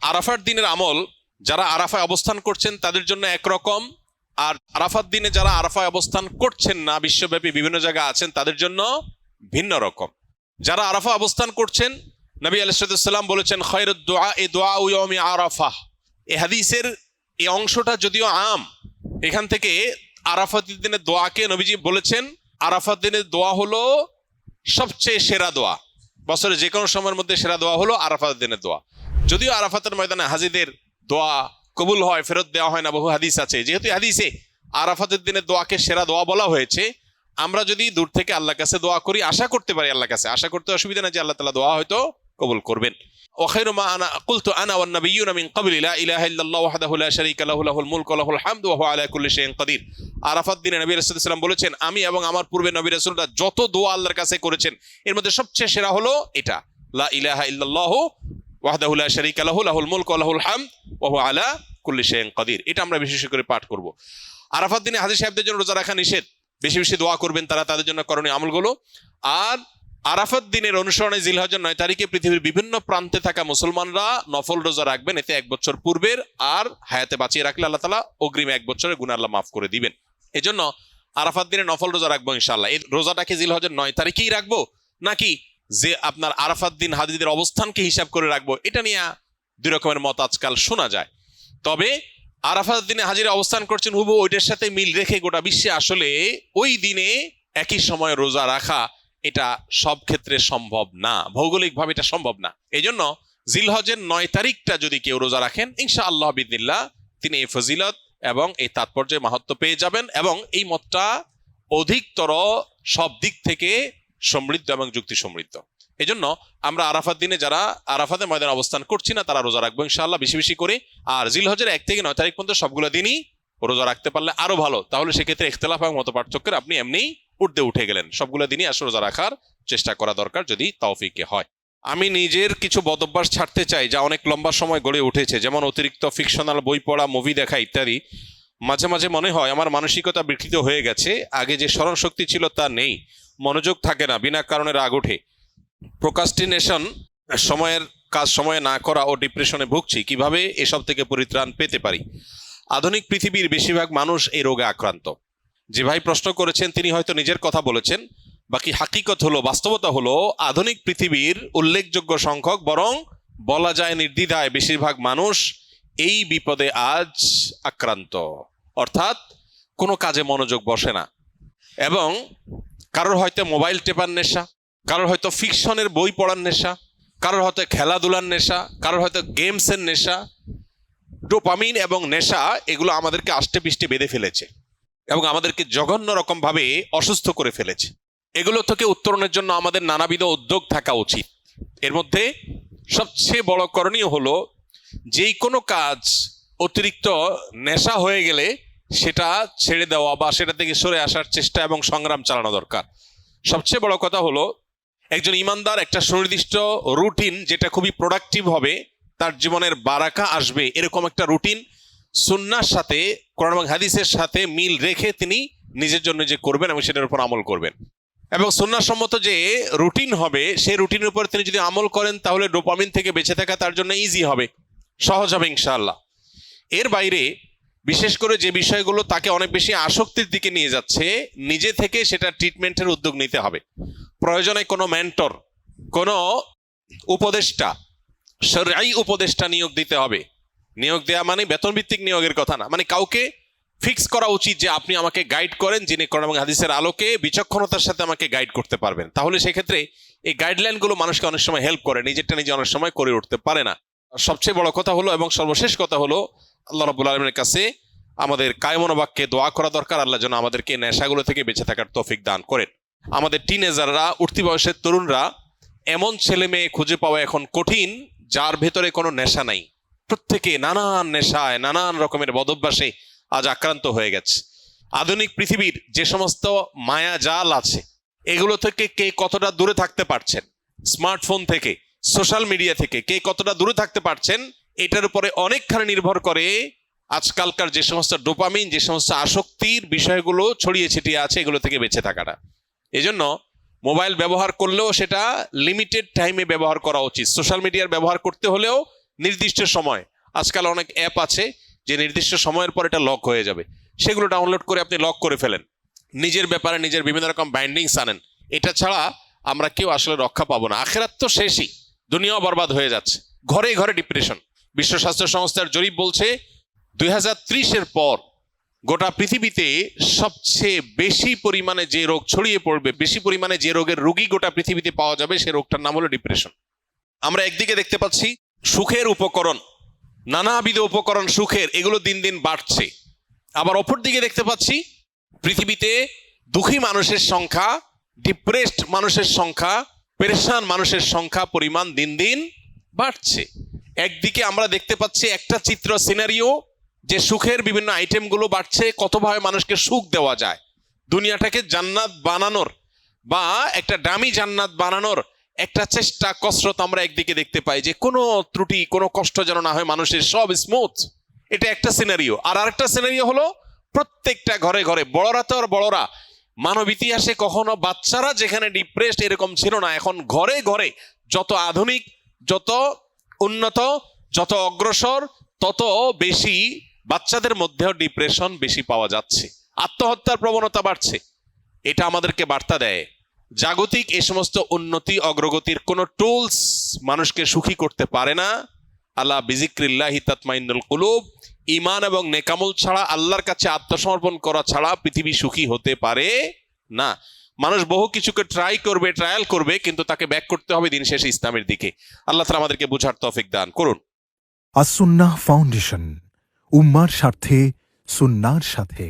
আরাফার দিনের আমল যারা আরাফায় অবস্থান করছেন তাদের জন্য একরকম, আর আরাফার দিনে যারা আরাফায় অবস্থান করছেন না, বিশ্বব্যাপী বিভিন্ন জায়গায় আছেন, তাদের জন্য ভিন্ন রকম। যারা আরাফা অবস্থান করছেন, নবী আলাইহিস সালাম বলেছেন খায়রুদ দুআ দুআ ইয়াউমি আরাফা। এই হাদিসের এই অংশটা যদিও আম, এখান থেকে আরাফাতের দিনের দোয়াকে নবীজি বলেছেন আরাফাত দিনের দোয়া হলো সবচেয়ে সেরা দোয়া, বছরের যে কোনো সময়ের মধ্যে সেরা দোয়া হলো আরাফাত দিনের দোয়া। যদিও আরাফাতের ময়দানে হাজিদের দোয়া কবুল হয়, ফেরত দেওয়া হয় না, বহু হাদিস আছে। যেহেতু হাদিসে আরাফাতের দিনের দোয়াকে সেরা দোয়া বলা হয়েছে, আমরা যদি দূর থেকে আল্লাহর কাছে দোয়া করি, আশা করতে পারি আল্লাহর কাছে, আশা করতে অসুবিধা না যে আল্লাহ তাআলা দোয়া হয়তো কবুল করবেন। وخير ما انا قلت انا والنبيون من قبل لا اله الا الله وحده لا شريك له له الملك وله الحمد وهو على كل شيء قدير। আরাফাত দিনে নবী রাসূলুল্লাহ সাল্লাল্লাহু আলাইহি ওয়াসাল্লাম বলেছেন, আমি এবং আমার পূর্বে নবী রাসূলরা যত দোয়া আল্লাহর কাছে করেছেন এর মধ্যে সবচেয়ে সেরা হলো এটা, লা ইলাহা ইল্লাল্লাহু ওয়াহদাহু লা শারীকা লাহু লাহুল মুলকু ওয়া লাহুল হামদ ওয়া হুয়া আলা কুল্লি শাইইন কাদির। এটা আমরা বিশেষ করে পাঠ করব। আরাফাত দিনে হাজী সাহেবদের জন্য রোজা রাখা নিষেধ, বেশি বেশি দোয়া করবেন তারা, তাদের জন্য করণীয় আমলগুলো। আর আরাফাত দিনের অনুসরণে জিলহজের 9 তারিখে পৃথিবীর বিভিন্ন প্রান্তে থাকা মুসলমানরা নফল রোজা রাখবেন, এতে 1 বছর পূর্বের আর হায়াতে বাঁচিয়ে রাখলে আল্লাহ তাআলা অগ্রিম 1 বছরের গুনাহ আল্লাহ মাফ করে দিবেন। এজন্য আরাফাত দিনে নফল রোজা রাখবো ইনশাআল্লাহ। এই রোজাটাকে জিলহজের 9 তারিখেই রাখবো নাকি যে আপনার আরাফাত দিন হাজিদের অবস্থানকে হিসাব করে রাখবো, এটা নিয়ে দুই রকমের মত আজকাল শোনা যায়। তবে আরাফাত দিনে হাজিরা অবস্থান করছেন হুবহু ওইটার সাথে মিল রেখে গোটা বিশ্বে আসলে ওই দিনে একই সময় রোজা রাখা এটা সব ক্ষেত্রে সম্ভব না, ভৌগোলিকভাবে এটা সম্ভব না। এই জন্য জিলহজের 9 তারিখটা যদি কেউ রোজা রাখেন ইনশাআল্লাহ বিদিল্লাহ তিনি এই ফজিলত এবং এই তাৎপর্যের মাহাত্ম্য পেয়ে যাবেন, এবং এই মতটা অধিকতর সব দিক থেকে সমৃদ্ধ এবং যুক্তি সমৃদ্ধ। এই জন্য আমরা আরাফাত দিনে যারা আরাফাতের ময়দানে অবস্থান করছি না তারা রোজা রাখবো ইনশাআল্লাহ বেশি বেশি করে। আর জিলহজের 1 থেকে 9 তারিখ পর্যন্ত সবগুলো দিনই রোজা রাখতে পারলে আরো ভালো, তাহলে সেক্ষেত্রে ইখতিলাফ এবং মত পার্থক্যের আপনি এমনি উঠে গেলেন। সবগুলো দিনই আসলে রোজা রাখার চেষ্টা করা দরকার যদি তৌফিকে হয়। আমি নিজের কিছু বদভ্যাস ছাড়তে চাই যা অনেক লম্বা সময় গড়ে উঠেছে, যেমন অতিরিক্ত ফিকশনাল বই পড়া, মুভি দেখা ইত্যাদি। মাঝে মাঝে মনে হয় আমার মানসিকতা বিকৃত হয়ে গেছে, আগে যে স্মরণ শক্তি ছিল তা নেই, মনোযোগ থাকে না, বিনা কারণে রাগ ওঠে, প্রোক্রাস্টিনেশন, সময়ের কাজ সময়ে না করা ও ডিপ্রেশনে ভুগছি। কিভাবে এসব থেকে পরিত্রাণ পেতে পারি? আধুনিক পৃথিবীর বেশিরভাগ মানুষ এই রোগে আক্রান্ত। যে ভাই প্রশ্ন করেছেন তিনি হয়তো নিজের কথা বলেছেন, বাকি হাকিকত হলো, বাস্তবতা হলো আধুনিক পৃথিবীর উল্লেখযোগ্য সংখ্যক, বরং বলা যায় নির্দ্বিধায় বেশিরভাগ মানুষ এই বিপদে আজ আক্রান্ত। অর্থাৎ কোনো কাজে মনোযোগ বসে না, এবং কারোর হয়তো মোবাইল টেপার নেশা, কারোর হয়তো ফিকশনের বই পড়ার নেশা, কারোর হয়তো খেলাধুলার নেশা, কারোর হয়তো গেমসের নেশা। ডোপামিন এবং নেশা এগুলো আমাদেরকে আষ্টে পিষ্টে বেঁধে ফেলেছে এবং আমাদেরকে জঘন্য রকম ভাবে অসুস্থ করে ফেলেছে। এগুলো থেকে উত্তরণের জন্য আমাদের নানাবিধ উদ্যোগ থাকা উচিত। এর মধ্যে সবচেয়ে বড় করণীয় হলো যেই কোনো কাজ অতিরিক্ত নেশা হয়ে গেলে সেটা ছেড়ে দেওয়া বা সেটা থেকে সরে আসার চেষ্টা এবং সংগ্রাম চালানো দরকার। সবচেয়ে বড় কথা হলো একজন ইমানদার একটা সুনির্দিষ্ট রুটিন, যেটা খুবই প্রোডাক্টিভ হবে, তার জীবনের বারাকা আসবে, এরকম একটা রুটিন সুন্নাহর সাথে, কোরআন এবং হাদিসের সাথে মিল রেখে তিনি নিজের জন্য যে করবেন এবং সেটার উপর আমল করবেন। এবং সুন্নাহ সম্মত যে রুটিন হবে সেই রুটিনের উপর তিনি যদি আমল করেন তাহলে ডোপামিন থেকে বেঁচে থাকা তার জন্য ইজি হবে, সহজ হবে ইনশাআল্লাহ। এর বাইরে বিশেষ করে যে বিষয়গুলো তাকে অনেক বেশি আসক্তির দিকে নিয়ে যাচ্ছে, নিজে থেকে সেটা ট্রিটমেন্টের উদ্যোগ নিতে হবে। প্রয়োজনে কোনো মেন্টর, কোনো উপদেষ্টা, শরঈ উপদেষ্টা নিয়োগ দিতে হবে। নিয়োগ দেওয়া মানে বেতন ভিত্তিক নিয়োগের কথা না, মানে কাউকে ফিক্স করা উচিত যে আপনি আমাকে গাইড করেন, যিনি কোরআন এবং হাদিসের আলোকে বিচক্ষণতার সাথে আমাকে গাইড করতে পারবেন। তাহলে সেক্ষেত্রে এই গাইডলাইনগুলো মানুষকে অনেক সময় হেল্প করে, নিজেরটা নিজে অনেক সময় করে উঠতে পারে না। সবচেয়ে বড় কথা হলো এবং সর্বশেষ কথা হলো আল্লাহ রাব্বুল আলামিনের কাছে আমাদের কায়মনো বাক্যে দোয়া করা দরকার, আল্লাহ যেন আমাদেরকে নেশাগুলো থেকে বেঁচে থাকার তৌফিক দান করেন। আমাদের টিনেজাররা, উঠতি বয়সের তরুণরা, এমন ছেলে মেয়ে খুঁজে পাওয়া এখন কঠিন যার ভেতরে কোনো নেশা নাই। প্রত্যেকে নানান নেশায়, নানান রকমের বদভ্যাসে আজ আক্রান্ত হয়ে গেছে। আধুনিক পৃথিবীর যে সমস্ত মায়া জাল আছে এগুলো থেকে কে কতটা দূরে থাকতে পারছেন, স্মার্টফোন থেকে, সোশ্যাল মিডিয়া থেকে কে কতটা দূরে থাকতে পারছেন, এটার উপরে অনেকখানি নির্ভর করে আজকালকার যে সমস্ত ডোপামিন, যে সমস্ত আসক্তির বিষয়গুলো ছড়িয়ে ছিটিয়ে আছে এগুলো থেকে বেঁচে থাকাটা। এজন্য মোবাইল ব্যবহার করলেও সেটা লিমিটেড টাইমে ব্যবহার করা উচিত। সোশ্যাল মিডিয়ার ব্যবহার করতে হলেও নির্দিষ্ট সময়, আজকাল অনেক অ্যাপ আছে যে নির্দিষ্ট সময়ের পর এটা লক হয়ে যাবে, সেগুলো ডাউনলোড করে আপনি লক করে ফেলেন, নিজের ব্যাপারে নিজের বিভিন্ন রকম বাইন্ডিংস আনেন। এটা ছাড়া আমরা কেউ আসলে রক্ষা পাবো না। আখেরাত তো শেষই, দুনিয়াও বরবাদ হয়ে যাচ্ছে। ঘরে ঘরে ডিপ্রেশন। বিশ্ব স্বাস্থ্য সংস্থার জরিপ বলছে 2030-এর পর গোটা পৃথিবীতে সবচেয়ে বেশি পরিমাণে যে রোগ ছড়িয়ে পড়বে, বেশি পরিমাণে যে রোগের রোগী গোটা পৃথিবীতে পাওয়া যাবে, সে রোগটার নাম হলো ডিপ্রেশন। আমরা একদিকে দেখতে পাচ্ছি সুখের উপকরণ, নানাবিধ উপকরণ সুখের, এগুলো দিন দিন বাড়ছে। আবার অপর দিকে দেখতে পাচ্ছি পৃথিবীতে দুঃখী মানুষের সংখ্যা, ডিপ্রেসড মানুষের সংখ্যা, পেরেশান মানুষের সংখ্যা পরিমাণ দিন দিন বাড়ছে। একদিকে আমরা দেখতে পাচ্ছি একটা চিত্র সিনারিও যে সুখের বিভিন্ন আইটেমগুলো বাড়ছে, কতভাবে মানুষকে সুখ দেওয়া যায়, দুনিয়াটাকে জান্নাত বানানোর বা একটা দামি জান্নাত বানানোর একটা চেষ্টা কসরত আমরা একদিকে দেখতে পাই, যে কোনো ত্রুটি কোনো কষ্ট যেন না হয়, মানুষের সব স্মুথ। এটা একটা সিনারিও। আর আরেকটা সিনারিও হলো প্রত্যেকটা ঘরে ঘরে, বড়রা তো আর বড়রা, মানব ইতিহাসে কখনো বাচ্চারা যেখানে ডিপ্রেসড এরকম ছিল না, এখন ঘরে ঘরে যত আধুনিক, যত উন্নত, যত অগ্রসর, তত বেশি বাচ্চাদের মধ্যেও ডিপ্রেশন বেশি পাওয়া যাচ্ছে, আত্মহত্যার প্রবণতা বাড়ছে। এটা আমাদেরকে বার্তা দেয় জাগতিক এই সমস্ত উন্নতি অগ্রগতির কোনো টুলস মানুষকে সুখী করতে পারে না। আল্লাহ বিজিক্রিল্লাহি তাতমাইন্নুল কুলুব, ঈমান এবং নেকামল ছাড়া, আল্লাহর কাছে আত্মসমর্পণ করা ছাড়া পৃথিবী সুখী হতে পারে না। মানুষ বহু কিছুকে ট্রায়াল করবে, কিন্তু তাকে ব্যাক করতে হবে দিন শেষে ইসলামের দিকে। আল্লাহ তাআলা আমাদেরকে বুঝার তৌফিক দান করুন। আস-সুন্নাহ ফাউন্ডেশন, উম্মার স্বার্থে সুন্নাহর সাথে।